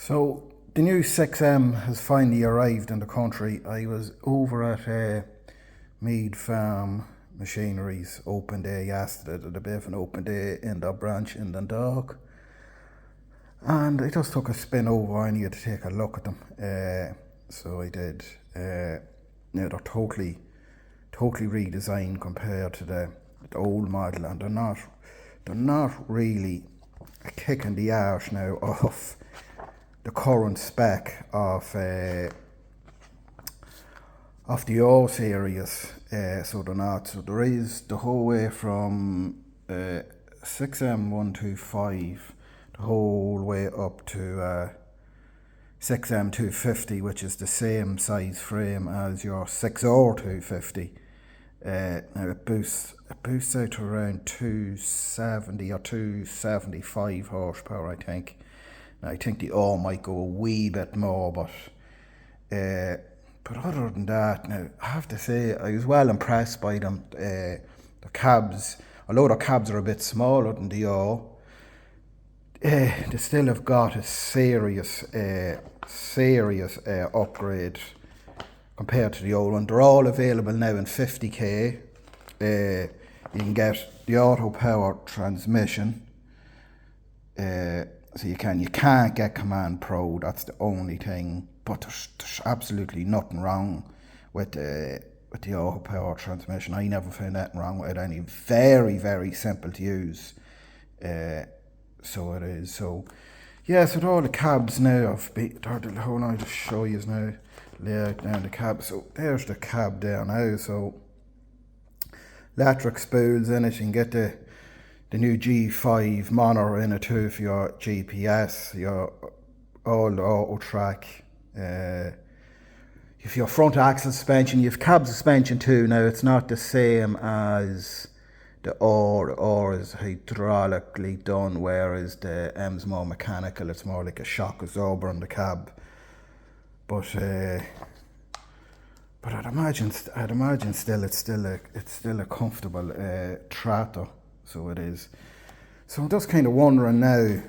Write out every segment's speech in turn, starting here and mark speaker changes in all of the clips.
Speaker 1: So the new 6M has finally arrived in the country. I was over at Mead Farm Machinery's open day yesterday. They had a bit of an open day in their branch in Dundalk. And I just took a spin over. I needed to take a look at them. So I did. Now they're totally redesigned compared to the old model, and they're not really a kick in the arse now of the current spec of the O series. So they're not. So there is the whole way from 6M125 the whole way up to 6M250, which is the same size frame as your 6R250. Now it boosts out to around 270 or 275 horsepower, I think. Now, I think the O might go a wee bit more, but other than that, now I have to say I was well impressed by them. The cabs, although the cabs are a bit smaller than the O, they still have got a serious upgrade compared to the old one. They're all available now in 50k. You can get the auto power transmission. So you can't get Command Pro. That's the only thing. But there's absolutely nothing wrong with the auto power transmission. I never found anything wrong with it. Any very, very simple to use. So it is. So yeah. So all the cabs now hold on, I'll just show you now. Layout down the cab. So there's the cab there now. So electric spools in it. You can get the new G5 monitor in it too for your GPS, all the auto track. If your front axle suspension, you have cab suspension too. Now it's not the same as the R is hydraulically done, whereas the M's more mechanical. It's more like a shock absorber on the cab. But I'd imagine still it's still a comfortable Trato. So it is. So I'm just kind of wondering now,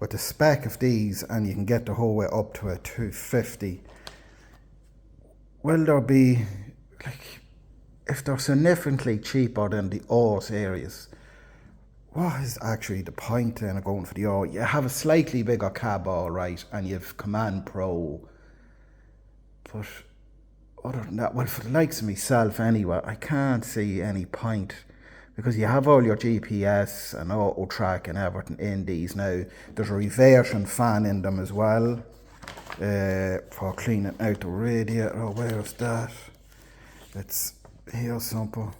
Speaker 1: with the spec of these, and you can get the whole way up to a 250, will there be, like, if they're significantly cheaper than the O series, what is actually the point then of going for the O? You have a slightly bigger cab, all right, and you have Command Pro, but other than that, well, for the likes of myself anyway, I can't see any point, because you have all your GPS and auto track and everything in these now. There's a reversion fan in them as well, for cleaning out the radiator. Oh, where's that? It's here somewhere.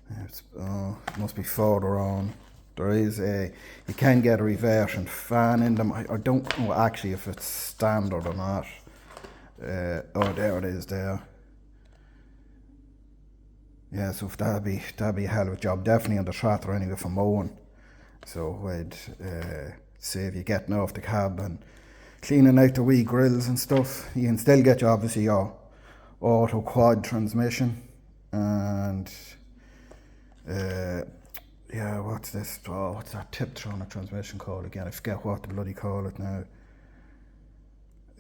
Speaker 1: It must be further on. There is you can get a reversion fan in them. I don't know actually if it's standard or not. Oh, there it is there. Yeah, so if that'd be a hell of a job. Definitely on the Trato anyway for mowing. So I'd save you getting off the cab and cleaning out the wee grills and stuff. You can still get obviously your auto quad transmission, and yeah, what's this? Oh, what's that Tiptronic transmission called again? I forget what the bloody call it now.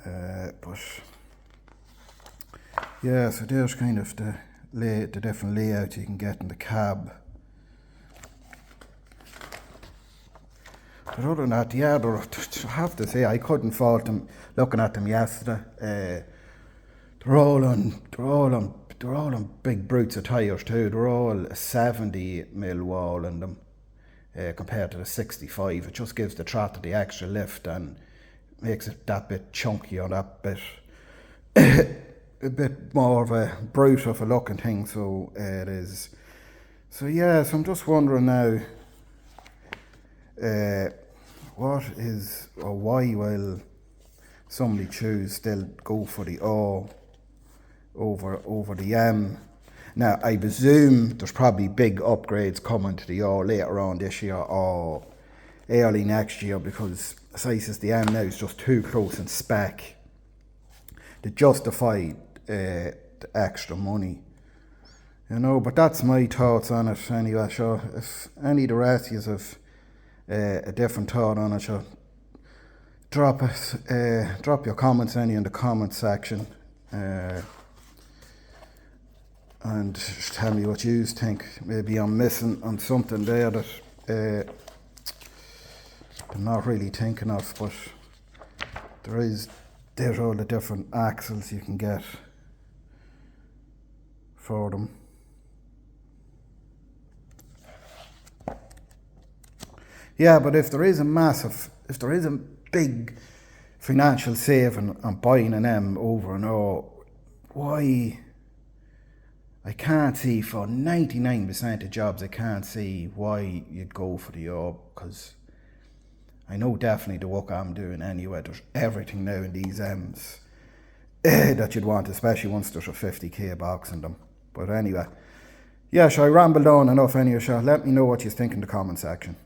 Speaker 1: But yeah, so there's kind of the different layouts you can get in the cab. But other than that, yeah, I have to say I couldn't fault them. Looking at them yesterday, they're all on big brutes of tyres too. They're all a 70mm wall in them, compared to the 65. It just gives the Trato the extra lift and makes it that bit chunky or that bit a bit more of a brute of a looking thing. So it is. So yeah, so I'm just wondering now, what is, or why will somebody choose still go for the O over the M? Now I presume there's probably big upgrades coming to the O later on this year or early next year, because size as the M now is just too close in spec to justify the extra money. But that's my thoughts on it anyway. Sure, if any of the rest of you have a different thought on it, sure, drop your comments in the comment section, and tell me what you think. Maybe I'm missing on something there that I'm not really thinking of, but there's all the different axles you can get for them. Yeah, but if there is a big financial saving on buying an M over an O, why? I can't see, for 99% of jobs, I can't see why you'd go for the O, because I know definitely the work I'm doing anyway, there's everything now in these M's that you'd want, especially once there's a 50k box in them. But anyway, yeah, so I rambled on enough anyway, so let me know what you think in the comment section.